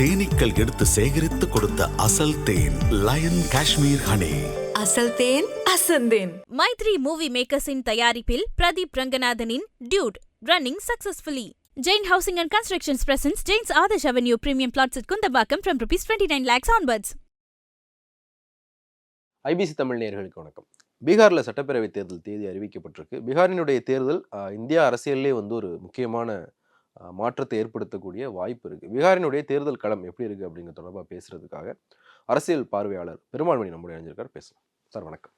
தேனீக்கள் எடுத்து சேகரித்து கொடுத்த அசல் தேன் லயன் காஷ்மீர் ஹனி. அசல் தேன் அசந்தேன். மைத்ரி மூவி மேக்கர்ஸின் தயாரிப்பில் பிரதீப் ரங்கநாதனின் dude running successfully. Jain Housing and Constructions presents Jain's Adarsh Avenue Premium Plots at Kundambakam from ₹29 lakhs onwards. IBC Tamil நேயர்களுக்கு வணக்கம். பீகாரில் சட்டப்பேரவை தேர்தல் தேதி அறிவிக்கப்பட்டிருக்கு. பீகாரினுடைய தேர்தல் இந்தியா அரசியல்லே ஒரு முக்கியமான மாற்றத்தை ஏற்படுத்தக்கூடிய வாய்ப்பு இருக்குது. பீகாரினுடைய தேர்தல் களம் எப்படி இருக்குது அப்படிங்கிற தொடர்பாக பேசுகிறதுக்காக அரசியல் பார்வையாளர் பெருமாள்மணி நம்முடைய இணைஞ்சிருக்கார். பேசலாம் சார். வணக்கம்.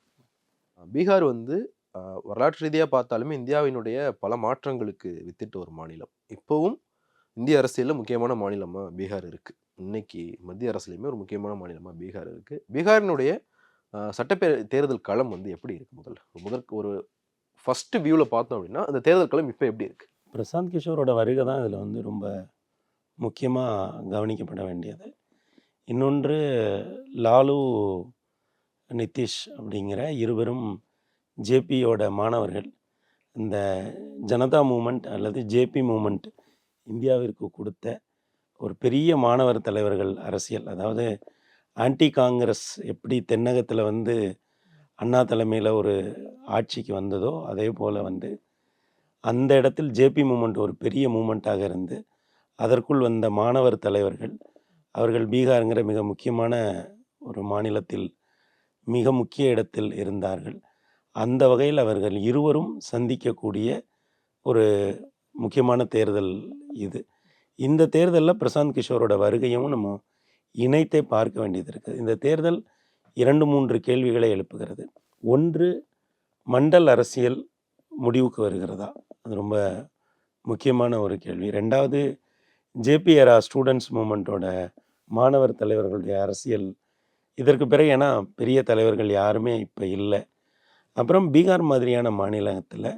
பீகார் வரலாற்று ரீதியாக பார்த்தாலுமே இந்தியாவினுடைய பல மாற்றங்களுக்கு வித்திட்ட ஒரு மாநிலம். இப்போவும் இந்திய அரசியலில் முக்கியமான மாநிலமாக பீகார் இருக்குது. இன்னைக்கு மத்திய அரசுலையுமே ஒரு முக்கியமான மாநிலமாக பீகார் இருக்குது. பீகாரினுடைய சட்டப்பேரவை தேர்தல் களம் எப்படி இருக்குது? முதற்கு ஒரு ஃபஸ்ட்டு வியூவில் பார்த்தோம் அப்படின்னா அந்த தேர்தல் களம் இப்போ எப்படி இருக்குது? பிரசாந்த் கிஷோரோட வருகை தான் இதில் ரொம்ப முக்கியமாக கவனிக்கப்பட வேண்டியது. இன்னொன்று, லாலு நிதிஷ் அப்படிங்கிற இருவரும் ஜேபியோட மாணவர்கள். இந்த ஜனதா மூமெண்ட் அல்லது ஜேபி மூமெண்ட் இந்தியாவிற்கு கொடுத்த ஒரு பெரிய மாணவர் தலைவர்கள் அரசியல். அதாவது ஆன்டி காங்கிரஸ் எப்படி தென்னகத்தில் அண்ணா தலைமையில் ஒரு ஆட்சிக்கு வந்ததோ அதே போல் அந்த இடத்தில் ஜேபி மூமெண்ட் ஒரு பெரிய மூமெண்ட்டாக இருந்து அதற்குள் வந்த மாணவர் தலைவர்கள் அவர்கள் பீகாருங்கிற மிக முக்கியமான ஒரு மாநிலத்தில் மிக முக்கிய இடத்தில் இருந்தார்கள். அந்த வகையில் அவர்கள் இருவரும் சந்திக்கக்கூடிய ஒரு முக்கியமான தேர்தல் இது. இந்த தேர்தலில் பிரசாந்த் கிஷோரோட வருகையும் நம்ம இணைத்தே பார்க்க வேண்டியது இருக்குது. இந்த தேர்தல் 2-3 கேள்விகளை எழுப்புகிறது. ஒன்று, மண்டல் அரசியல் முடிவுக்கு வருகிறதா? அது ரொம்ப முக்கியமான ஒரு கேள்வி. ரெண்டாவது, ஜேபிஆரா ஸ்டூடெண்ட்ஸ் மூமெண்ட்டோட மாணவர் தலைவர்களுடைய அரசியல் இதற்கு பிறகு, ஏன்னா பெரிய தலைவர்கள் யாருமே இப்போ இல்லை. அப்புறம் பீகார் மாதிரியான மாநிலத்தில்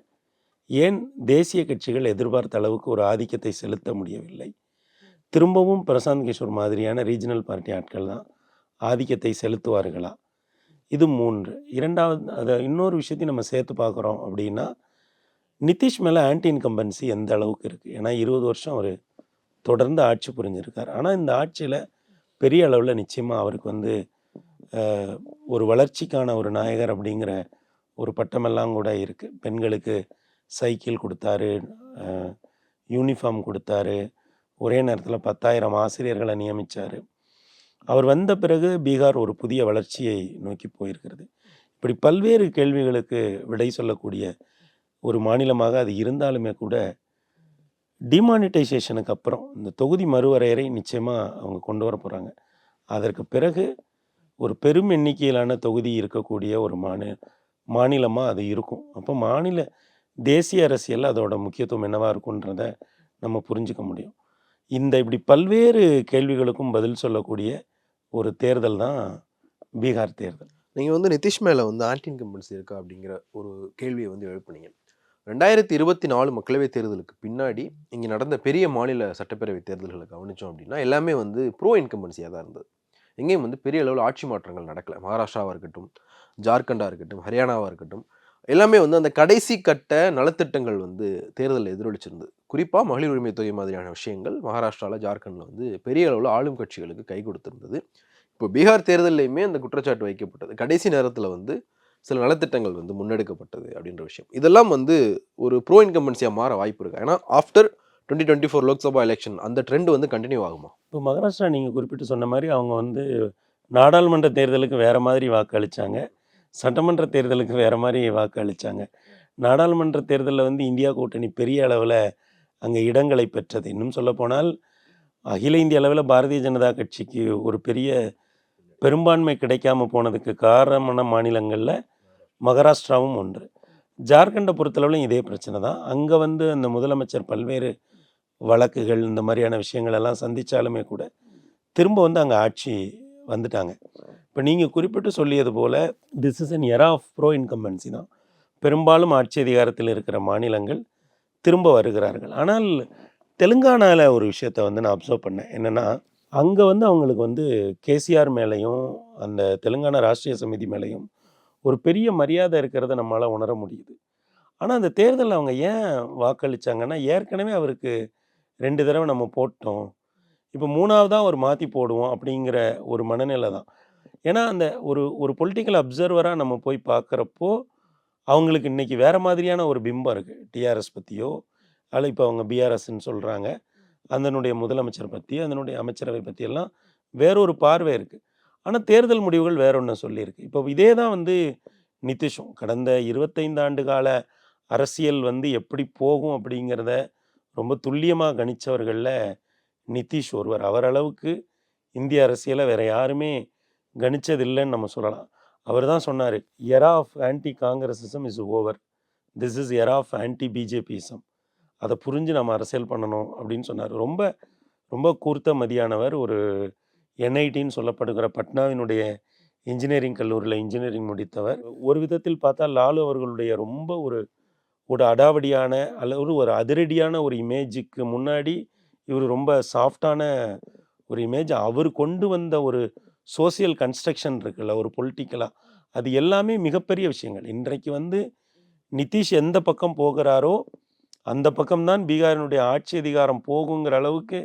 ஏன் தேசிய கட்சிகள் எதிர்பார்த்த அளவுக்கு ஒரு ஆதிக்கத்தை செலுத்த முடியவில்லை? திரும்பவும் பிரசாந்த் கிஷோர் மாதிரியான ரீஜனல் பார்ட்டி ஆட்கள் தான் ஆதிக்கத்தை செலுத்துவார்களா? இது 3. இரண்டாவது, அதை இன்னொரு விஷயத்தையும் நம்ம சேர்த்து பார்க்குறோம் அப்படின்னா, நிதிஷ் மேலே ஆன்டி இன்கம்பன்சி எந்த அளவுக்கு இருக்குது? ஏன்னா 20 வருஷம் அவர் தொடர்ந்து ஆட்சி புரிஞ்சிருக்கார். ஆனால் இந்த ஆட்சியில் பெரிய அளவில் நிச்சயமாக அவருக்கு ஒரு வளர்ச்சிக்கான ஒரு நாயகர் அப்படிங்கிற ஒரு பட்டமெல்லாம் கூட இருக்குது. பெண்களுக்கு சைக்கிள் கொடுத்தாரு, யூனிஃபார்ம் கொடுத்தாரு, ஒரே நேரத்தில் 10,000 ஆசிரியர்களை நியமித்தார். அவர் வந்த பிறகு பீகார் ஒரு புதிய வளர்ச்சியை நோக்கி போயிருக்கிறது. இப்படி பல்வேறு கேள்விகளுக்கு விடை சொல்லக்கூடிய ஒரு மாநிலமாக அது இருந்தாலுமே கூட, டிமானிட்டைசேஷனுக்கு அப்புறம் இந்த தொகுதி மறுவரையறை நிச்சயமாக அவங்க கொண்டு வர போகிறாங்க. அதற்கு பிறகு ஒரு பெரும் எண்ணிக்கையிலான தொகுதி இருக்கக்கூடிய ஒரு மாநிலமாக அது இருக்கும். அப்போ தேசிய அரசியல் அதோட முக்கியத்துவம் என்னவாக இருக்குன்றத நம்ம புரிஞ்சுக்க முடியும். இப்படி பல்வேறு கேள்விகளுக்கும் பதில் சொல்லக்கூடிய ஒரு தேர்தல் தான் பீகார் தேர்தல். நீங்கள் நிதிஷ் மேலே ஆன்டி இன்கம்பன்சி இருக்கா அப்படிங்கிற ஒரு கேள்வியை எழுப்புனீங்க. 2024 மக்களவைத் தேர்தலுக்கு பின்னாடி இங்கே நடந்த பெரிய மாநில சட்டப்பேரவை தேர்தல்களை கவனித்தோம் அப்படின்னா எல்லாமே ப்ரோ இன்கம்பன்சியாக தான் இருந்தது. எங்கேயும் பெரிய அளவில் ஆட்சி மாற்றங்கள் நடக்கலை. மகாராஷ்டிராவாக இருக்கட்டும், ஜார்க்கண்டாக இருக்கட்டும், ஹரியானாவாக இருக்கட்டும், எல்லாமே அந்த கடைசி கட்ட நலத்திட்டங்கள் தேர்தலில் எதிரொலிச்சிருந்தது. குறிப்பாக மகளிர் உரிமை தொகை மாதிரியான விஷயங்கள் மகாராஷ்டிராவில், ஜார்க்கண்டில் பெரிய அளவில் ஆளும் கட்சிகளுக்கு கை கொடுத்துருந்தது. இப்போ பீகார் தேர்தலையுமே அந்த குற்றச்சாட்டு வைக்கப்பட்டது. கடைசி நேரத்தில் சில நலத்திட்டங்கள் முன்னெடுக்கப்பட்டது அப்படின்ற விஷயம். இதெல்லாம் ஒரு ப்ரோ இன்கம்பன்சியாக மாற வாய்ப்பு இருக்குது. ஏன்னா ஆஃப்டர் 2024 லோக்சபா எலெக்ஷன் அந்த ட்ரெண்ட் கண்டினியூ ஆகுமா? இப்போ மகாராஷ்டிரா நீங்கள் குறிப்பிட்டு சொன்ன மாதிரி அவங்க நாடாளுமன்ற தேர்தலுக்கு வேறு மாதிரி வாக்களித்தாங்க, சட்டமன்ற தேர்தலுக்கு வேறு மாதிரி வாக்களித்தாங்க. நாடாளுமன்ற தேர்தலில் இந்தியா கூட்டணி பெரிய அளவில் அங்கே இடங்களை பெற்றது. இன்னும் சொல்லப்போனால் அகில இந்திய அளவில் பாரதிய ஜனதா கட்சிக்கு ஒரு பெரிய பெரும்பான்மை கிடைக்காம போனதுக்கு காரணமான மாநிலங்களில் மகாராஷ்டிராவும் ஒன்று. ஜார்க்கண்டை பொறுத்தளவுலையும் இதே பிரச்சனை தான். அங்கே அந்த முதலமைச்சர் பல்வேறு வழக்குகள் இந்த மாதிரியான விஷயங்கள் எல்லாம் சந்தித்தாலுமே கூட திரும்ப அங்கே ஆட்சி வந்துட்டாங்க. இப்போ நீங்கள் குறிப்பிட்டு சொல்லியது போல் this is an era of pro incumbency தான். பெரும்பாலும் ஆட்சி அதிகாரத்தில் இருக்கிற மாநிலங்கள் திரும்ப வருகிறார்கள். ஆனால் தெலுங்கானாவில் ஒரு விஷயத்தை நான் அப்சர்வ் பண்ணேன். என்னென்னா, அங்கே அவங்களுக்கு கேசிஆர் மேலேயும் அந்த தெலுங்கானா ராஷ்ட்ரிய சமிதி மேலேயும் ஒரு பெரிய மரியாதை இருக்கிறத நம்மளால் உணர முடியுது. ஆனால் அந்த தேர்தலில் அவங்க ஏன் வாக்களித்தாங்கன்னா, ஏற்கனவே அவருக்கு 2 தடவை நம்ம போட்டோம், இப்போ 3வதா ஒரு மாற்றி போடுவோம் அப்படிங்கிற ஒரு மனநிலை தான். ஏன்னா அந்த ஒரு ஒரு பொலிட்டிக்கல் அப்சர்வராக நம்ம போய் பார்க்குறப்போ அவங்களுக்கு இன்றைக்கி வேறு மாதிரியான ஒரு பிம்பம் இருக்குது. டிஆர்எஸ் பற்றியோ அதில் இப்போ அவங்க பிஆர்எஸ்ன்னு சொல்கிறாங்க. அதனுடைய முதலமைச்சர் பற்றி அதனுடைய அமைச்சரவை பற்றியெல்லாம் வேறொரு பார்வை இருக்குது. ஆனால் தேர்தல் முடிவுகள் வேற ஒன்று சொல்லியிருக்கு. இப்போ இதே தான் வந்து நிதிஷும் கடந்த 25 ஆண்டு கால அரசியல் வந்து எப்படி போகும் அப்படிங்கிறத ரொம்ப துல்லியமாக கணித்தவர்களில் நிதிஷ் ஒருவர். அவர் அளவுக்கு இந்திய அரசியலை வேற யாருமே கணிச்சதில்லைன்னு நம்ம சொல்லலாம். அவர் தான் சொன்னார், era of anti Congressism is over, this is era of anti BJPism. அதை புரிஞ்சு நம்ம அரசியல் பண்ணணும் அப்படின்னு சொன்னார். ரொம்ப ரொம்ப கூர்த்த மதியானவர். ஒரு என்ஐடின்னு சொல்லப்படுகிற பட்னாவினுடைய இன்ஜினியரிங் கல்லூரியில் இன்ஜினியரிங் முடித்தவர். ஒரு விதத்தில் பார்த்தா லாலு அவர்களுடைய ரொம்ப ஒரு ஒரு அடாவடியான அல்லது ஒரு அதிரடியான ஒரு இமேஜுக்கு முன்னாடி இவர் ரொம்ப சாஃப்டான ஒரு இமேஜ். அவர் கொண்டு வந்த ஒரு சோசியல் கன்ஸ்ட்ரக்ஷன் இருக்குல்ல, ஒரு பொலிட்டிக்கலாக, அது எல்லாமே மிகப்பெரிய விஷயங்கள். இன்றைக்கு வந்து நிதிஷ் எந்த பக்கம் போகிறாரோ அந்த பக்கம்தான் பீகாரினுடைய ஆட்சி அதிகாரம் போகுங்கிற அளவுக்கு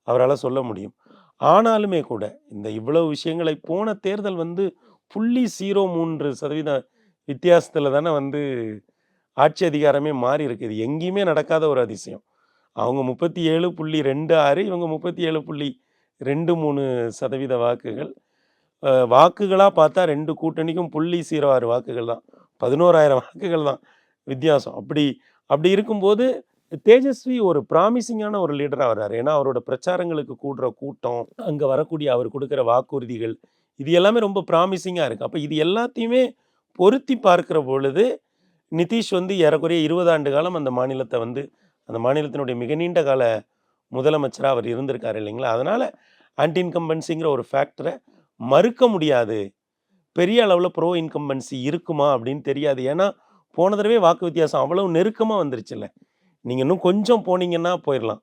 அவரால் சொல்ல முடியும். ஆனாலுமே கூட இந்த இவ்வளவு விஷயங்களை போன தேர்தல் வந்து 0.03% வித்தியாசத்தில் தானே வந்து ஆட்சி அதிகாரமே மாறி இருக்குது. இது எங்கேயுமே நடக்காத ஒரு அதிசயம். அவங்க 37.26, இவங்க 37.23% வாக்குகள். வாக்குகளாக பார்த்தா 2 கூட்டணிக்கும் 0.06 வாக்குகள் தான், 11,000 வாக்குகள் தான் வித்தியாசம். அப்படி இருக்கும்போது தேஜஸ்வி ஒரு ப்ராமிசிங்கான ஒரு லீடராக வர்றாரு. ஏன்னா அவரோட பிரச்சாரங்களுக்கு கூடுற கூட்டம், அங்கே வரக்கூடிய அவர் கொடுக்குற வாக்குறுதிகள், இது எல்லாமே ரொம்ப ப்ராமிசிங்காக இருக்குது. அப்போ இது எல்லாத்தையுமே பொருத்தி பார்க்குற பொழுது நிதிஷ் வந்து ஏறக்குறைய 20 ஆண்டு காலம் அந்த மாநிலத்தை வந்து அந்த மாநிலத்தினுடைய மிக நீண்ட கால முதலமைச்சராக அவர் இருந்திருக்காரு இல்லைங்களா. அதனால் ஆன்டி இன்கம்பன்சிங்கிற ஒரு ஃபேக்டரை மறுக்க முடியாது. பெரிய அளவில் ப்ரோ இன்கம்பன்சி இருக்குமா அப்படின்னு தெரியாது. ஏன்னா போன தடவை வாக்கு வித்தியாசம் அவ்வளவு நெருக்கமாக வந்துருச்சுல்ல. நீங்கள் இன்னும் கொஞ்சம் போனீங்கன்னா போயிடலாம்.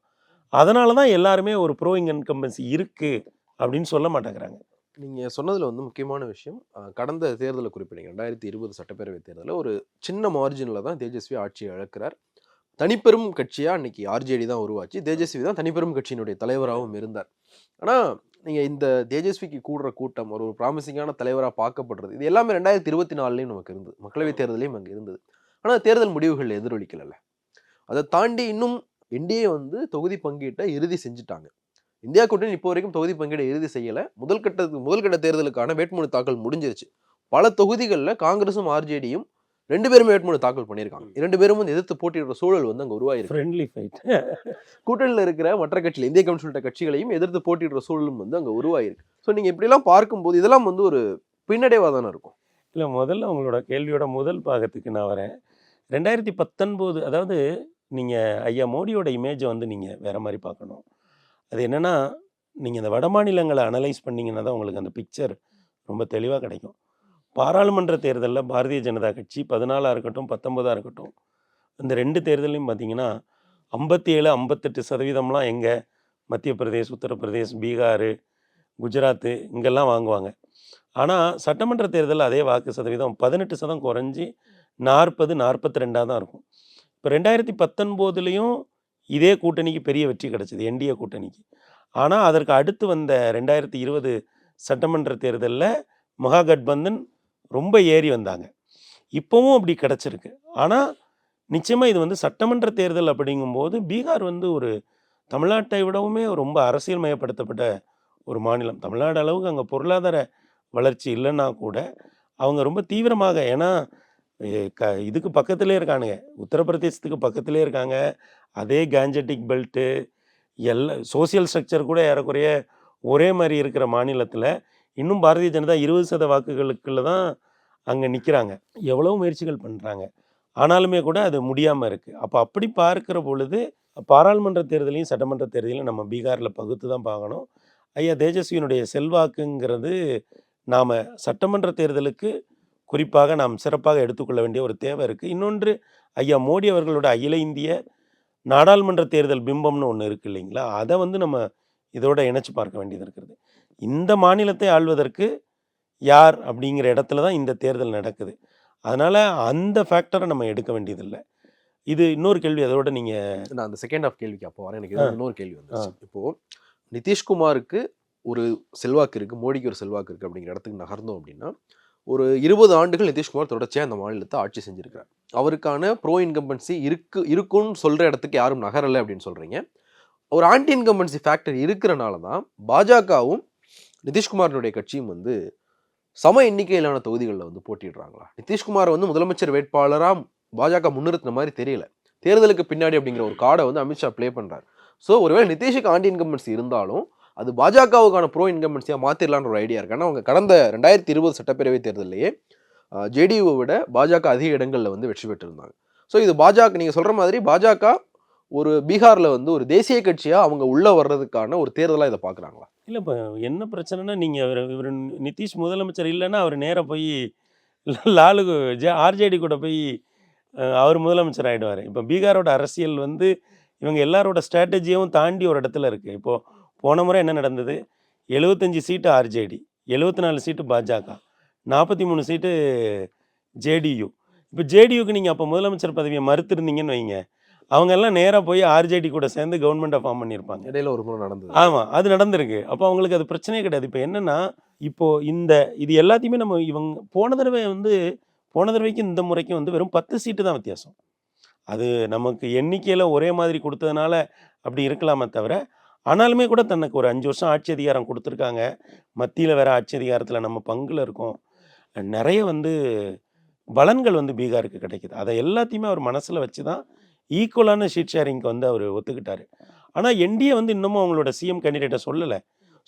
அதனால தான் எல்லாருமே ஒரு ப்ரோ இன்கம்பன்சி இருக்குது அப்படின்னு சொல்ல மாட்டேங்கிறாங்க. நீங்கள் சொன்னதில் வந்து முக்கியமான விஷயம், கடந்த தேர்தலை குறிப்பிட்டீங்க. 2020 சட்டப்பேரவை தேர்தலில் ஒரு சின்ன மார்ஜினில் தான் தேஜஸ்வி ஆட்சியை இழக்கிறார். தனிப்பெரும் கட்சியாக அன்றைக்கி ஆர்ஜேடி தான் உருவாச்சு. தேஜஸ்வி தான் தனிப்பெரும் கட்சியினுடைய தலைவராகவும் இருந்தார். ஆனால் நீங்கள் இந்த தேஜஸ்விக்கு கூடுற கூட்டம் ஒரு ப்ராமிசிங்கான தலைவராக பார்க்கப்படுறது, இது எல்லாமே 2024லேயும் நமக்கு இருந்தது, மக்களவைத் தேர்தலையும் அங்கே இருந்தது. ஆனால் தேர்தல் முடிவுகள் எதிரொலிக்கல. அதை தாண்டி இன்னும் என்டிஏ வந்து தொகுதி பங்கீட்டை இறுதி செஞ்சுட்டாங்க. இந்தியா கூட்டணி இப்போ வரைக்கும் தொகுதி பங்கீடை இறுதி செய்யலை. முதல் கட்ட தேர்தலுக்கான வேட்புமனு தாக்கல் முடிஞ்சிருச்சு. பல தொகுதிகளில் காங்கிரஸும் ஆர்ஜேடியும் 2 பேருமே வேட்புமனு தாக்கல் பண்ணியிருக்காங்க. 2 பேரும் வந்து எதிர்த்து போட்டியிடுற சூழல் வந்து அங்கே உருவாயிருக்கு. Friendly fight. கூட்டணியில் இருக்கிற மற்ற கட்சியில் இந்திய கம்யூனிஸ்ட் உள்ளிட்ட கட்சிகளையும் எதிர்த்து போட்டியிடுற சூழலும் வந்து அங்கே உருவாயிருக்கு. ஸோ நீங்கள் இப்படிலாம் பார்க்கும்போது இதெல்லாம் வந்து ஒரு பின்னடைவாக தானே இருக்கும். இல்லை, முதல்ல உங்களோட கேள்வியோட முதல் பாகத்துக்கு நான் வரேன். 2019, அதாவது நீங்கள் ஐயா மோடியோட இமேஜை வந்து நீங்கள் வேறு மாதிரி பார்க்கணும். அது என்னென்னா, நீங்கள் இந்த வட மாநிலங்களை அனலைஸ் பண்ணிங்கன்னா தான் உங்களுக்கு அந்த பிக்சர் ரொம்ப தெளிவாக கிடைக்கும். பாராளுமன்ற தேர்தலில் பாரதிய ஜனதா கட்சி 14 இருக்கட்டும் 19 இருக்கட்டும், இந்த 2 தேர்தலையும் பார்த்தீங்கன்னா 57-58% எங்கே மத்திய பிரதேஷ், உத்தரப்பிரதேஷ், பீகார், குஜராத்து இங்கெல்லாம் வாங்குவாங்க. ஆனால் சட்டமன்ற தேர்தலில் அதே வாக்கு சதவீதம் 18% குறைஞ்சி 40-42 தான் இருக்கும். இப்போ 2019லேயும் இதே கூட்டணிக்கு பெரிய வெற்றி கிடச்சிது, என்டிஏ கூட்டணிக்கு. ஆனால் அதற்கு அடுத்து வந்த 2020 சட்டமன்ற தேர்தலில் மகாகட்பந்தன் ரொம்ப ஏறி வந்தாங்க. இப்போவும் அப்படி கிடச்சிருக்கு. ஆனால் நிச்சயமாக இது வந்து சட்டமன்ற தேர்தல் அப்படிங்கும்போது பீகார் வந்து ஒரு தமிழ்நாட்டை விடவுமே ரொம்ப அரசியல் மயப்படுத்தப்பட்ட ஒரு மாநிலம். தமிழ்நாடு அளவுக்கு அங்கே பொருளாதார வளர்ச்சி இல்லைன்னா கூட அவங்க ரொம்ப தீவிரமாக, ஏன்னா இதுக்கு பக்கத்திலே இருக்கானுங்க, உத்தரப்பிரதேசத்துக்கு பக்கத்திலே இருக்காங்க. அதே கேஞ்சட்டிக் பெல்ட்டு சோசியல் ஸ்ட்ரக்சர் கூட ஏறக்குறைய ஒரே மாதிரி இருக்கிற மாநிலத்தில் இன்னும் பாரதிய ஜனதா 20% வாக்குகளுக்குள்ள தான் அங்கே நிற்கிறாங்க. எவ்வளோ முயற்சிகள் பண்ணுறாங்க, ஆனாலுமே கூட அது முடியாமல் இருக்குது. அப்படி பார்க்குற பொழுது பாராளுமன்ற தேர்தலையும் சட்டமன்ற தேர்தலையும் நம்ம பீகாரில் பகுத்து தான் பார்க்கணும். ஐயா தேஜஸ்வியினுடைய செல்வாக்குங்கிறது நாம் சட்டமன்ற தேர்தலுக்கு குறிப்பாக நாம் சிறப்பாக எடுத்துக்கொள்ள வேண்டிய ஒரு தேவை இருக்குது. இன்னொன்று, ஐயா மோடி அவர்களோட அகில இந்திய நாடாளுமன்ற தேர்தல் பிம்பம்னு ஒன்று இருக்குது இல்லைங்களா, அதை வந்து நம்ம இதோட இணைச்சி பார்க்க வேண்டியது இருக்கிறது. இந்த மாநிலத்தை ஆள்வதற்கு யார் அப்படிங்கிற இடத்துல தான் இந்த தேர்தல் நடக்குது. அதனால் அந்த ஃபேக்டரை நம்ம எடுக்க வேண்டியதில்லை. இது இன்னொரு கேள்வி, அதோட நீங்கள் நான் அந்த செகண்ட் ஆஃப் கேள்விக்கு அப்போ வரேன். எனக்கு இன்னொரு கேள்வி வந்துச்சு. இப்போது நிதிஷ்குமாருக்கு ஒரு செல்வாக்கு இருக்குது, மோடிக்கு ஒரு செல்வாக்கு இருக்குது அப்படிங்கிற இடத்துக்கு நகர்ந்தோம் அப்படின்னா, ஒரு 20 ஆண்டுகள் நிதிஷ்குமார் தொடர்ச்சியாக அந்த மாநிலத்தை ஆட்சி செஞ்சிருக்கிறார். அவருக்கான ப்ரோ இன்கம்பன்சி இருக்குன்னு சொல்கிற இடத்துக்கு யாரும் நகரலை அப்படின்னு சொல்கிறீங்க. ஒரு ஆன்டி இன்கம்பன்சி ஃபேக்டர் இருக்கிறனால தான் பாஜகவும் நிதிஷ்குமாரனுடைய கட்சியும் வந்து சம எண்ணிக்கையிலான தொகுதிகளில் வந்து போட்டிடுறாங்களா? நிதிஷ்குமார் வந்து முதலமைச்சர் வேட்பாளராக பாஜக முன்னிறுத்தின மாதிரி தெரியல. தேர்தலுக்கு பின்னாடி அப்படிங்கிற ஒரு கார்டை வந்து அமித்ஷா ப்ளே பண்ணுறாரு. ஸோ ஒருவேளை நிதிஷுக்கு ஆன்டி இன்கம்பன்சி இருந்தாலும் அது பாஜகவுக்கான ப்ரோ இன்கம்பன்சியாக மாற்றிடலான்ற ஒரு ஐடியா இருக்கு. ஆனால் அவங்க கடந்த 2020 சட்டப்பேரவை தேர்தலையே ஜேடியூவை விட பாஜக அதிக இடங்களில் வந்து வெற்றி பெற்றிருந்தாங்க. ஸோ இது பாஜக, நீங்கள் சொல்கிற மாதிரி பாஜக ஒரு பீகாரில் வந்து ஒரு தேசிய கட்சியாக அவங்க உள்ளே வர்றதுக்கான ஒரு தேர்தலாக இதை பார்க்குறாங்களா? இல்லை, இப்போ என்ன பிரச்சனைனா, நீங்கள் இவர் நிதிஷ் முதலமைச்சர் இல்லைன்னா அவர் நேராக போய் லாலு ஆர்ஜேடி கூட போய் அவர் முதலமைச்சர் ஆகிடுவார். இப்போ பீகாரோட அரசியல் வந்து இவங்க எல்லாரோட ஸ்ட்ராட்டஜியும் தாண்டி ஒரு இடத்துல இருக்குது. இப்போது போன முறை என்ன நடந்தது? 75 சீட்டு ஆர்ஜேடி, 74 சீட்டு பாஜக, 43 சீட்டு ஜேடியு. இப்போ ஜேடியுக்கு நீங்கள் அப்போ முதலமைச்சர் பதவியை மறுத்திருந்தீங்கன்னு வைங்க, அவங்க எல்லாம் நேராக போய் ஆர்ஜேடி கூட சேர்ந்து கவர்மெண்ட்டை ஃபார்ம் பண்ணியிருப்பாங்க. இடையில ஒரு முறை நடந்தது. ஆமாம், அது நடந்திருக்கு. அப்போ அவங்களுக்கு அது பிரச்சனையே கிடையாது. இப்போ என்னென்னா, இப்போது இது எல்லாத்தையுமே நம்ம போன தடவைக்கும் இந்த முறைக்கும் வந்து வெறும் 10 சீட்டு தான் வித்தியாசம். அது நமக்கு எண்ணிக்கையில் ஒரே மாதிரி கொடுத்ததுனால அப்படி இருக்கலாமே தவிர, ஆனாலுமே கூட தனக்கு ஒரு 5 வருஷம் ஆட்சி அதிகாரம் கொடுத்துருக்காங்க. மத்தியில் வேறு ஆட்சி அதிகாரத்தில் நம்ம பங்கில் இருக்கோம். நிறைய வந்து பலன்கள் வந்து பீகாருக்கு கிடைக்குது. அதை எல்லாத்தையுமே அவர் மனசில் வச்சு தான் ஈக்குவலான ஷீட் ஷேரிங்க்கு வந்து அவர் ஒத்துக்கிட்டார். ஆனால் என்டிஏ வந்து இன்னமும் அவங்களோட சிஎம் கேண்டிடேட்டை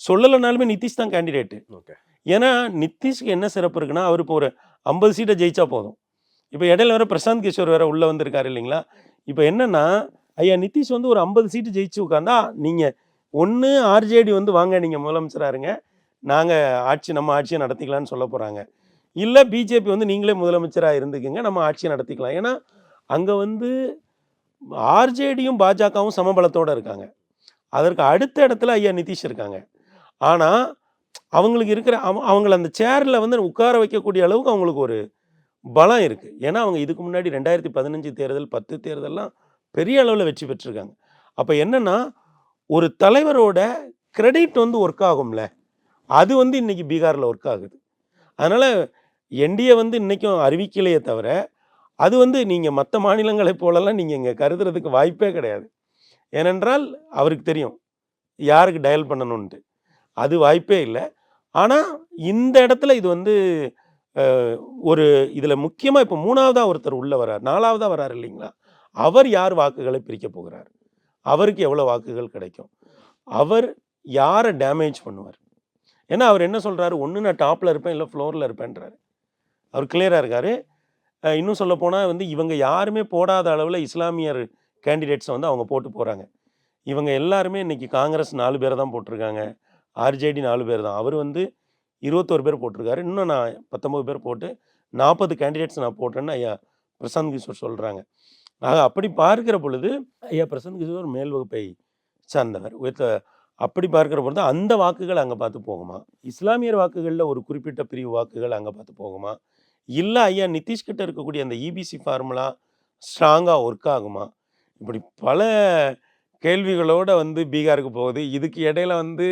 சொல்லலைனாலுமே நிதிஷ் தான் கேண்டிடேட்டு. ஓகே. ஏன்னா நிதிஷ்க்கு என்ன சிறப்பு இருக்குன்னா, அவர் இப்போ ஒரு 50 சீட்டை ஜெயிச்சா போதும். இப்போ இடையில வேறு பிரசாந்த் கிஷோர் வேறு உள்ளே வந்திருக்காரு இல்லைங்களா? இப்போ என்னென்னா, ஐயா நிதிஷ் வந்து ஒரு 50 சீட்டு ஜெயிச்சு உட்காந்தா, நீங்கள் ஒன்று ஆர்ஜேடி வந்து வாங்க நீங்கள் முதலமைச்சராக இருங்க, நாங்கள் நம்ம ஆட்சியை நடத்திக்கலான்னு சொல்ல போகிறாங்க. இல்லை பிஜேபி வந்து நீங்களே முதலமைச்சராக இருந்துக்குங்க, நம்ம ஆட்சியை நடத்திக்கலாம். ஏன்னா அங்கே வந்து ஆர்ஜேடியும் பாஜகவும் சமபலத்தோடு இருக்காங்க. அதற்கு அடுத்த இடத்துல ஐயா நிதிஷ் இருக்காங்க. ஆனால் அவங்களுக்கு இருக்கிற அவங்கள அந்த சேரில் வந்து உட்கார வைக்கக்கூடிய அளவுக்கு அவங்களுக்கு ஒரு பலம் இருக்குது. ஏன்னா அவங்க இதுக்கு முன்னாடி 2015 தேர்தல், 10 தேர்தல்லாம் பெரிய அளவில் வெற்றி பெற்றிருக்காங்க. அப்போ என்னென்னா, ஒரு தலைவரோட கிரெடிட் வந்து ஒர்க் ஆகும்ல, அது வந்து இன்றைக்கி பீகாரில் ஒர்க் ஆகுது. அதனால் என்டிஏ வந்து இன்றைக்கும் அறிவிக்கலையே தவிர, அது வந்து நீங்கள் மற்ற மாநிலங்களைப் போலலாம் நீங்கள் இங்கே கருதுறதுக்கு வாய்ப்பே கிடையாது. ஏனென்றால் அவருக்கு தெரியும் யாருக்கு டயல் பண்ணணுன்ட்டு. அது வாய்ப்பே இல்லை. ஆனால் இந்த இடத்துல இது வந்து ஒரு இதில் முக்கியமாக இப்போ 3ஆவதாக ஒருத்தர் உள்ளே வரார், 4ஆவதாக வரார் இல்லைங்களா? அவர் யார் வாக்குகளை பிரிக்க போகிறார்? அவருக்கு எவ்வளோ வாக்குகள் கிடைக்கும்? அவர் யாரை டேமேஜ் பண்ணுவார்? ஏன்னா அவர் என்ன சொல்கிறாரு, ஒன்று நான் டாப்பில் இருப்பேன், இல்லை ஃப்ளோரில் இருப்பேன்றாரு. அவர் கிளியராக இருக்கார். இன்னும் சொல்லப்போனால் வந்து இவங்க யாருமே போடாத அளவில் இஸ்லாமியர் கேண்டிடேட்ஸை வந்து அவங்க போட்டு போகிறாங்க. இவங்க எல்லாருமே இன்றைக்கி காங்கிரஸ் 4 பேரை தான் போட்டிருக்காங்க, ஆர்ஜேடி 4 பேர் தான். அவர் வந்து 21 பேர் போட்டிருக்காரு. இன்னும் நான் 19 பேர் போட்டு 40 கேண்டிடேட்ஸ் நான் போட்டேன்னு ஐயா பிரசாந்த் கிஷோர் சொல்கிறாங்க. ஆக அப்படி பார்க்கிற பொழுது ஐயா பிரசாந்த் கிஷோர் மேல் வகுப்பை சார்ந்தவர். அப்படி பார்க்கிற பொழுது அந்த வாக்குகள் அங்கே பார்த்து போகுமா? இஸ்லாமியர் வாக்குகளில் ஒரு குறிப்பிட்ட பிரிவு வாக்குகள் அங்கே பார்த்து போகுமா? இல்லை ஐயா நிதிஷ்கிட்ட இருக்கக்கூடிய அந்த இபிசி ஃபார்முலா ஸ்ட்ராங்காக ஒர்க் ஆகுமா? இப்படி பல கேள்விகளோடு வந்து பீகாருக்கு போகுது. இதுக்கு இடையில வந்து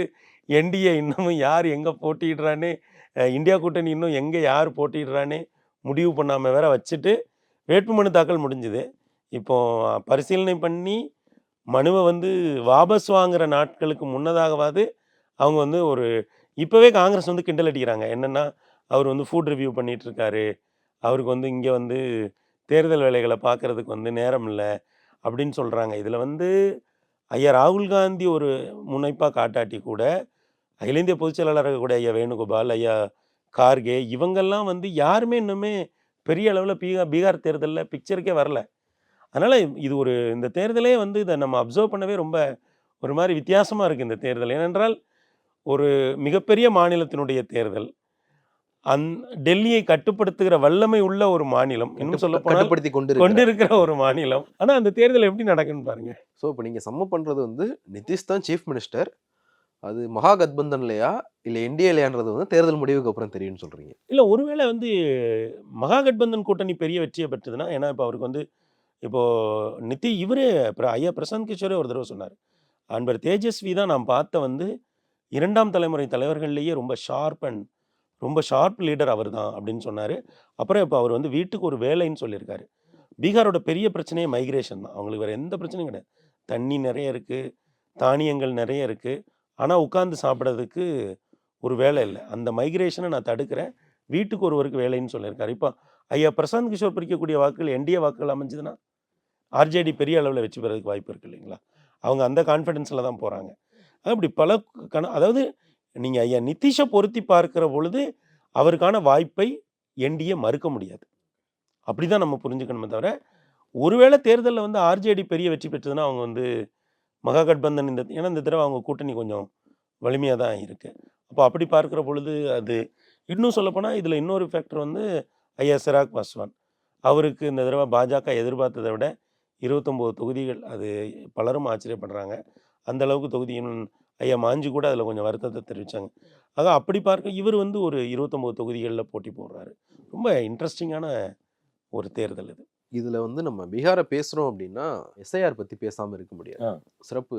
என்டிஏ இன்னமும் யார் எங்கே போட்டிடுறானே, இந்தியா கூட்டணி இன்னும் எங்கே யார் போட்டிடுறானே முடிவு பண்ணாமல் வேற வச்சுட்டு வேட்புமனு தாக்கல் முடிஞ்சுது. இப்போது பரிசீலனை பண்ணி மனுவை வந்து வாபஸ் வாங்குகிற நாட்களுக்கு முன்னதாகவாது அவங்க வந்து இப்போவே காங்கிரஸ் வந்து கிண்டல் அடிக்கிறாங்க. என்னென்னா, அவர் வந்து ஃபுட் ரிவ்யூ பண்ணிகிட்ருக்காரு, அவருக்கு வந்து இங்கே வந்து தேர்தல் வேலைகளை பார்க்குறதுக்கு வந்து நேரம் இல்லை அப்படின்னு சொல்கிறாங்க. இதில் வந்து ஐயா ராகுல் காந்தி ஒரு முனைப்பாக காட்டாட்டி கூட, அகில இந்திய பொதுச் செயலாளராக கூட ஐயா வேணுகோபால், ஐயா கார்கே, இவங்கெல்லாம் வந்து யாருமே இன்னுமே பெரிய அளவில் பீகார் தேர்தலில் பிக்சருக்கே வரல. அதனால் இது இந்த தேர்தலே வந்து இதை நம்ம அப்சர்வ் பண்ணவே ரொம்ப ஒரு மாதிரி வித்தியாசமாக இருக்குது இந்த தேர்தல். ஏனென்றால் ஒரு மிகப்பெரிய மாநிலத்தினுடைய தேர்தல், டெல்லியை கட்டுப்படுத்துகிற வல்லமை உள்ள ஒரு மாநிலம், இன்னும் சொல்ல கட்டுப்படுத்தி கொண்டிருக்கிற ஒரு மாநிலம். ஆனால் அந்த தேர்தல் எப்படி நடக்குன்னு பாருங்க. ஸோ இப்போ நீங்கள் சம்ம பண்ணுறது வந்து நிதிஷ் தான் சீஃப் மினிஸ்டர், அது மகாகத்பந்தன்லையா இல்லை என்டிஏலையான்றது வந்து தேர்தல் முடிவுக்கு அப்புறம் தெரியும்னு சொல்கிறீங்க? இல்லை, ஒருவேளை வந்து மகாகட்பந்தன் கூட்டணி பெரிய வெற்றியை பெற்றதுன்னா, ஏன்னா இப்போ அவருக்கு வந்து இப்போது ஐயா பிரசாந்த் கிஷோரே ஒரு தடவை சொன்னார், அன்பர் தேஜஸ்வி தான் நான் பார்த்த வந்து 2ஆம் தலைமுறை தலைவர்கள்லேயே ரொம்ப ஷார்ப் லீடர் அவர் தான் அப்படின்னு சொன்னார். அப்புறம் இப்போ அவர் வந்து வீட்டுக்கு ஒரு வேலைன்னு சொல்லியிருக்காரு. பீகாரோட பெரிய பிரச்சனையே மைக்ரேஷன் தான். அவங்களுக்கு வேறு எந்த பிரச்சனையும் கிடையாது. தண்ணி நிறைய இருக்குது, தானியங்கள் நிறைய இருக்குது. ஆனால் உட்காந்து சாப்பிட்றதுக்கு ஒரு வேலை இல்லை. அந்த மைக்ரேஷனை நான் தடுக்கிறேன், வீட்டுக்கு ஒருவருக்கு வேலைன்னு சொல்லியிருக்காரு. இப்போ ஐயா பிரசாந்த் கிஷோர் பிரிக்கக்கூடிய வாக்குகள் என்டிஏ வாக்குகள் அமைஞ்சதுன்னா ஆர்ஜேடி பெரிய அளவில் வெற்றி பெறதுக்கு வாய்ப்பு இருக்குது இல்லைங்களா? அவங்க அந்த கான்ஃபிடென்ஸில் தான் போகிறாங்க. அப்படி பல அதாவது நீங்கள் ஐயா நிதிஷை பொருத்தி பார்க்கிற பொழுது அவருக்கான வாய்ப்பை என்டிஏ மறுக்க முடியாது. அப்படி தான் நம்ம புரிஞ்சுக்கணுமே தவிர, ஒருவேளை தேர்தலில் வந்து ஆர்ஜேடி பெரிய வெற்றி பெற்றதுன்னா அவங்க வந்து மகாகட்பந்தன் ஏன்னா இந்த தடவை அவங்க கூட்டணி கொஞ்சம் வலிமையாக தான் இருக்குது. அப்போ அப்படி பார்க்குற பொழுது அது இன்னும் சொல்லப்போனால் இதில் இன்னொரு ஃபேக்டர் வந்து ஐயா சிராக் பாஸ்வான். அவருக்கு இந்த தடவை பாஜக எதிர்பார்த்ததை விட 29 தொகுதிகள், அது பலரும் ஆச்சரியப்படுறாங்க. அந்த அளவுக்கு தொகுதியின் ஐயா மாஞ்சி கூட அதில் கொஞ்சம் வருத்தத்தை தெரிவித்தாங்க. ஆக அப்படி பார்க்க இவர் வந்து ஒரு 29 தொகுதிகளில் போட்டி போடுறாரு. ரொம்ப இன்ட்ரெஸ்டிங்கான ஒரு தேர்தல் இது. இதில் வந்து நம்ம பீகாரை பேசுகிறோம் அப்படின்னா எஸ்ஐஆர் பற்றி பேசாமல் இருக்க முடியாது. சிறப்பு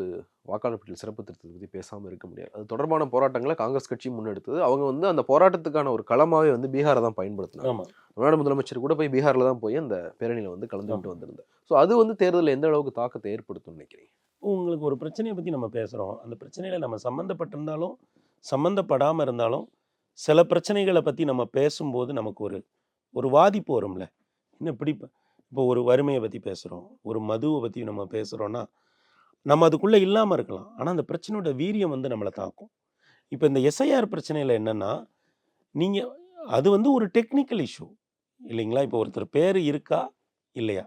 வாக்காளர் பட்டியல் சிறப்பு திருத்தத்தை பற்றி பேசாமல் இருக்க முடியாது. அது தொடர்பான போராட்டங்களை காங்கிரஸ் கட்சி முன்னெடுத்தது. அவங்க வந்து அந்த போராட்டத்துக்கான ஒரு களமாகவே வந்து பீகாரை தான் பயன்படுத்தினாங்க. தமிழ்நாடு முதலமைச்சர் கூட போய் பீகாரில் தான் போய் அந்த பேரணியில் வந்து கலந்துக்கிட்டு வந்திருந்தார். ஸோ அது வந்து தேர்தலில் எந்த அளவுக்கு தாக்கத்தை ஏற்படுத்தும் நினைக்கிறீங்க? உங்களுக்கு ஒரு பிரச்சனையை பற்றி நம்ம பேசுகிறோம், அந்த பிரச்சனையில் நம்ம சம்மந்தப்பட்டிருந்தாலும் சம்மந்தப்படாமல் இருந்தாலும் சில பிரச்சனைகளை பற்றி நம்ம பேசும்போது நமக்கு ஒரு வாதிப்பு வரும்ல. இன்னும் இப்படி இப்போ ஒரு வறுமையை பற்றி பேசுகிறோம், ஒரு மதுவை பற்றி நம்ம பேசுகிறோன்னா நம்ம அதுக்குள்ளே இல்லாமல் இருக்கலாம், ஆனால் அந்த பிரச்சனையோட வீரியம் வந்து நம்மளை தாக்கும். இப்போ இந்த எஸ்ஐஆர் பிரச்சனையில் என்னென்னா, நீங்கள் அது வந்து ஒரு டெக்னிக்கல் இஷ்யூ இல்லைங்களா? இப்போ ஒருத்தர் பேர் இருக்கா இல்லையா,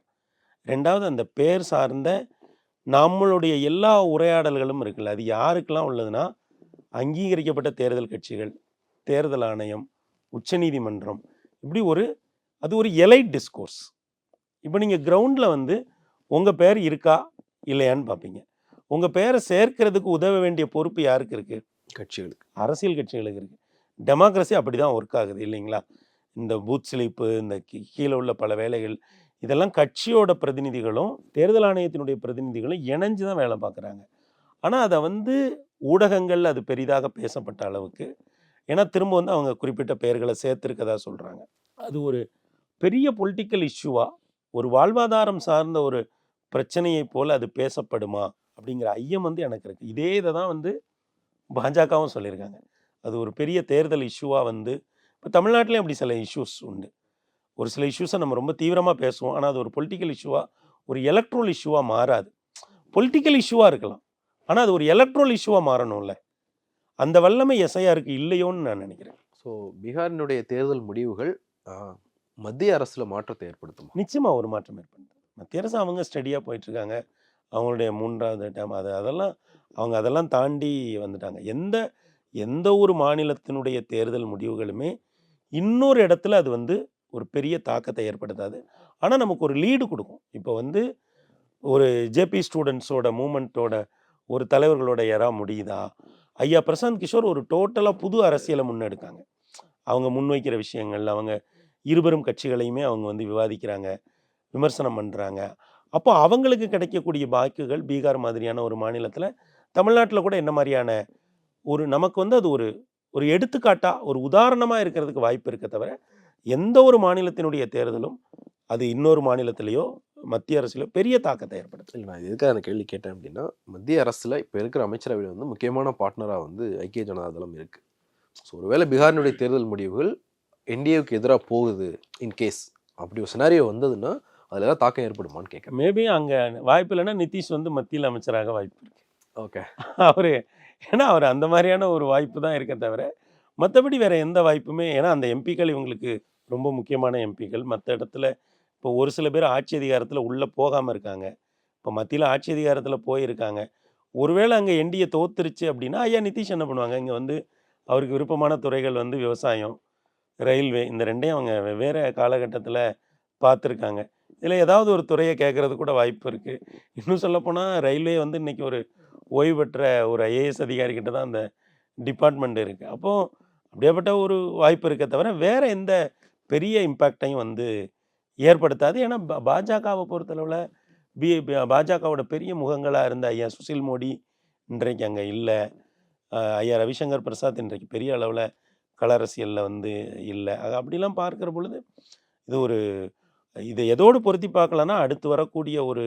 ரெண்டாவது அந்த பேர் சார்ந்த நம்மளுடைய எல்லா உரையாடல்களும் இருக்குல்ல, அது யாருக்கெல்லாம் உள்ளதுன்னா அங்கீகரிக்கப்பட்ட தேர்தல் கட்சிகள், தேர்தல் ஆணையம், உச்சநீதிமன்றம், இப்படி அது ஒரு எலைட் டிஸ்கோர்ஸ். இப்போ நீங்கள் கிரவுண்டில் வந்து உங்கள் பேர் இருக்கா இல்லையான்னு பார்ப்பீங்க. உங்கள் பேரை சேர்க்கிறதுக்கு உதவ வேண்டிய பொறுப்பு யாருக்கு இருக்குது? கட்சிகளுக்கு, அரசியல் கட்சிகளுக்கு இருக்குது. டெமோக்ரஸி அப்படி தான் ஒர்க் ஆகுது இல்லைங்களா? இந்த பூத் ஸ்லிப்பு, இந்த கீழே உள்ள பல வேலைகள், இதெல்லாம் கட்சியோட பிரதிநிதிகளும் தேர்தல் ஆணையத்தினுடைய பிரதிநிதிகளும் இணைஞ்சு தான் வேலை பார்க்குறாங்க. ஆனால் அதை வந்து ஊடகங்கள் அது பெரிதாக பேசப்பட்ட அளவுக்கு, ஏன்னா திரும்ப வந்து அவங்க குறிப்பிட்ட பெயர்களை சேர்த்துருக்கதா சொல்கிறாங்க. அது ஒரு பெரிய பொலிட்டிக்கல் இஷ்யூவாக, ஒரு வாழ்வாதாரம் சார்ந்த ஒரு பிரச்சனையை போல் அது பேசப்படுமா அப்படிங்கிற ஐயம் வந்து எனக்கு இருக்குது. இதே இதை தான் வந்து பாஜகவும் சொல்லியிருக்காங்க. அது ஒரு பெரிய தேர்தல் இஷ்யூவாக வந்து இப்போ தமிழ்நாட்டிலையும் அப்படி சில இஷ்யூஸ் உண்டு. ஒரு சில இஷ்யூஸை நம்ம ரொம்ப தீவிரமாக பேசுவோம், ஆனால் அது ஒரு பொலிட்டிக்கல் இஷ்யூவாக, ஒரு எலக்ட்ரல் இஷ்யூவாக மாறாது. பொலிட்டிக்கல் இஷ்யூவாக இருக்கலாம், ஆனால் அது ஒரு எலக்ட்ரல் இஷ்யூவாக மாறணும்ல. அந்த வல்லமை எஸ்ஐஆருக்கு இல்லையோன்னு நான் நினைக்கிறேன். ஸோ பீகாரினுடைய தேர்தல் முடிவுகள் மத்திய அரசில் மாற்றத்தை ஏற்படுத்தும். நிச்சயமாக ஒரு மாற்றம் ஏற்படுத்தும். மத்திய அரசு அவங்க ஸ்டடியாக போயிட்டுருக்காங்க. அவங்களுடைய 3வது டேம் அதெல்லாம் தாண்டி வந்துட்டாங்க. எந்த ஒரு மாநிலத்தினுடைய தேர்தல் முடிவுகளுமே இன்னொரு இடத்துல அது வந்து ஒரு பெரிய தாக்கத்தை ஏற்படுத்தாது. ஆனால் நமக்கு ஒரு லீடு கொடுக்கும். இப்போ வந்து ஒரு ஜேபி ஸ்டூடெண்ட்ஸோட மூமெண்ட்டோட ஒரு தலைவர்களோட எரா முடியுதா? ஐயா பிரசாந்த் கிஷோர் ஒரு டோட்டலாக புது அரசியலை முன்னெடுக்காங்க. அவங்க முன்வைக்கிற விஷயங்கள், அவங்க இருபெரும் கட்சிகளையுமே அவங்க வந்து விவாதிக்கிறாங்க, விமர்சனம் பண்ணுறாங்க. அப்போ அவங்களுக்கு கிடைக்கக்கூடிய வாக்குகள் பீகார் மாதிரியான ஒரு மாநிலத்தில், தமிழ்நாட்டில் கூட என்ன மாதிரியான நமக்கு வந்து அது ஒரு எடுத்துக்காட்டாக, ஒரு உதாரணமாக இருக்கிறதுக்கு வாய்ப்பு இருக்க தவிர, எந்த ஒரு மாநிலத்தினுடைய தேர்தலும் அது இன்னொரு மாநிலத்திலேயோ மத்திய அரசிலோ பெரிய தாக்கத்தை ஏற்படுத்தும். இல்லை, நான் எதுக்காக அந்த கேள்வி கேட்டேன் அப்படின்னா, மத்திய அரசில் இப்போ இருக்கிற அமைச்சரவையில் வந்து முக்கியமான பார்ட்னராக வந்து ஐக்கிய ஜனதா தளம் இருக்குது. ஸோ ஒருவேளை பீகாரினுடைய தேர்தல் முடிவுகள் என்டிஏவுக்கு எதிராக போகுது, இன்கேஸ் அப்படி ஒரு சினாரியோ வந்ததுன்னா அதில் ஏதாவது தாக்கம் ஏற்படுமான்னு கேட்குறேன். மேபி அங்கே வாய்ப்பு இல்லைன்னா நிதிஷ் வந்து மத்தியில் அமைச்சராக வாய்ப்பு இருக்குது. ஓகே, ஏன்னா அவர் அந்த மாதிரியான ஒரு வாய்ப்பு தான் இருக்க தவிர மற்றபடி வேறு எந்த வாய்ப்புமே, ஏன்னா அந்த எம்பிக்கள் இவங்களுக்கு ரொம்ப முக்கியமான எம்பிக்கள். மற்ற இடத்துல இப்போ ஒரு சில பேர் ஆட்சி அதிகாரத்தில் உள்ளே போகாமல் இருக்காங்க, இப்போ மத்தியில் ஆட்சி அதிகாரத்தில் போயிருக்காங்க. ஒருவேளை அங்கே என்டிஏ தோத்துருச்சு அப்படின்னா ஐயா நிதிஷ் என்ன பண்ணுவாங்க? இங்கே வந்து அவருக்கு விருப்பமான துறைகள் வந்து விவசாயம், ரயில்வே, இந்த ரெண்டையும் அவங்க வெவ்வேறு காலகட்டத்தில் பார்த்துருக்காங்க. இதில் ஏதாவது ஒரு துறையை கேட்குறது கூட வாய்ப்பு இருக்குது. இன்னும் சொல்லப்போனால் ரயில்வே வந்து இன்றைக்கி ஒரு ஓய்வு பெற்ற ஒரு ஐஏஎஸ் அதிகாரிக்கிட்ட தான் அந்த டிபார்ட்மெண்ட் இருக்குது. அப்போது அப்படியேப்பட்ட ஒரு வாய்ப்பு இருக்க தவிர வேறு எந்த பெரிய இம்பேக்டையும் வந்து ஏற்படுத்தாது. ஏன்னா பாஜகவை பொறுத்தளவில் பாஜகவோட பெரிய முகங்களாக இருந்த ஐயா சுசில் மோடி, இன்றைக்கு அங்கே இல்லை. ஐயா ரவிசங்கர் பிரசாத் இன்றைக்கு பெரிய அளவில் கள அரசியலில் வந்து இல்லை. அப்படிலாம் பார்க்குற பொழுது இதை எதோடு பொருத்தி பார்க்கலான்னா, அடுத்து வரக்கூடிய ஒரு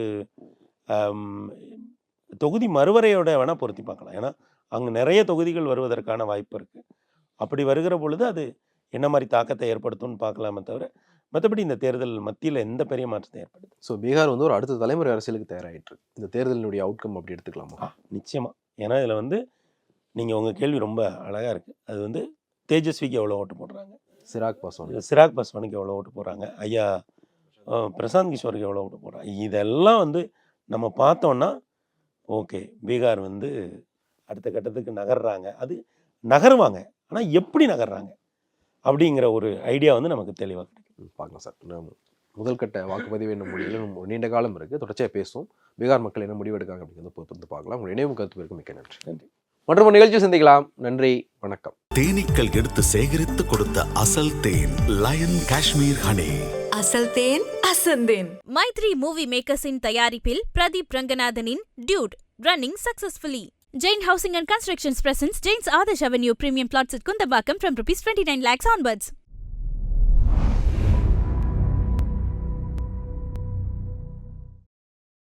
தொகுதி மறுவரையோட வேணால் பொருத்தி பார்க்கலாம். ஏன்னா அங்கே நிறைய தொகுதிகள் வருவதற்கான வாய்ப்பு இருக்குது. அப்படி வருகிற பொழுது அது என்ன மாதிரி தாக்கத்தை ஏற்படுத்தும்னு பார்க்கலாமே தவிர, மற்றபடி இந்த தேர்தல் மத்தியில் எந்த பெரிய மாற்றத்தை ஏற்படுது. ஸோ பீகார் வந்து ஒரு அடுத்த தலைமுறை அரசியலுக்கு தயாராகிட்டு இந்த தேர்தலினுடைய அவுட்கம் அப்படி எடுத்துக்கலாமா? நிச்சயமாக. ஏன்னா இதில் வந்து நீங்கள் உங்கள் கேள்வி ரொம்ப அழகாக இருக்குது. அது வந்து தேஜஸ்விக்கு எவ்வளோ ஓட்டு போடுறாங்க, சிராக் பாஸ்வானுக்கு எவ்வளோ ஓட்டு போடுறாங்க, ஐயா பிரசாந்த் கிஷோருக்கு எவ்வளோ ஓட்டு போடுறாங்க, இதெல்லாம் வந்து நம்ம பார்த்தோன்னா ஓகே பீகார் வந்து அடுத்த கட்டத்துக்கு நகர்றாங்க. அது நகருவாங்க, ஆனால் எப்படி நகர்றாங்க அப்படிங்கிற ஒரு ஐடியா வந்து நமக்கு தெளிவாக கிடைக்கும். பார்க்கலாம் சார். முதல் கட்ட வாக்குப்பதிவு என்ன முடியல, நீண்ட காலம் இருக்குது, தொடர்ச்சியாக பேசும். பீகார் மக்கள் என்ன முடிவெடுக்காங்க அப்படிங்கிறத வந்து பார்க்கலாம். உங்கள் நினைவு கருத்து மிக்க நன்றி. நன்றி. மற்றும் நிகழ்ச்சி சந்திக்கலாம். நன்றி, வணக்கம். தேனீக்கள் எடுத்து சேகரித்து கொடுத்த அசல் தேன் லயன் காஷ்மீர் ஹனி. அசல் தேன் அசந்தேன். மைத்ரி மூவி மேக்கர்ஸின் தயாரிப்பில் பிரதீப் ரங்கநாதனின் dude running successfully. Jain Housing and Constructions presents Jain's Adarsh Avenue Premium Plots at Kundambakam from ₹29 lakhs onwards.